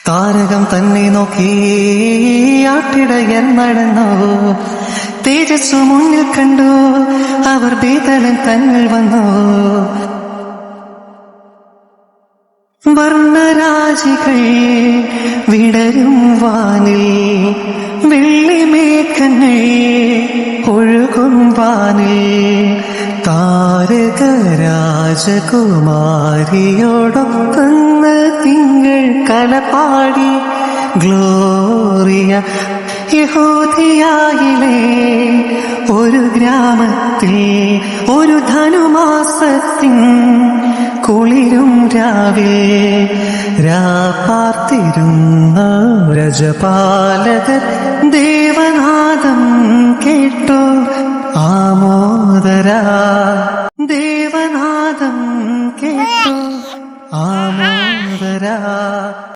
താരകം തന്നെ നോക്കി ആട്ടിടയൻ നടന്നു. തേജസ്സു മുന്നിൽ കണ്ടു, അവർ ഭീതലൻ തങ്ങൾ വന്നു. വർണ്ണരാജികൾ വിടരും വാനിൽ, വെള്ളിമേഘങ്ങൾ ഒഴുകും വാനിൽ. താരക രാജകുമാരിയോടൊപ്പന്ന് തിങ്കൾ കലപാടി. ഗ്ലോറിയ യഹൂദിയായിലെ ഒരു ഗ്രാമത്തിൽ ഒരു ധനുമാസത്തിൻ കുളിരും രാവിൽ രാപ്പാർത്തിരുന്ന രജപാലകർ ദേവനാദം കേട്ടു ആമോദരാ.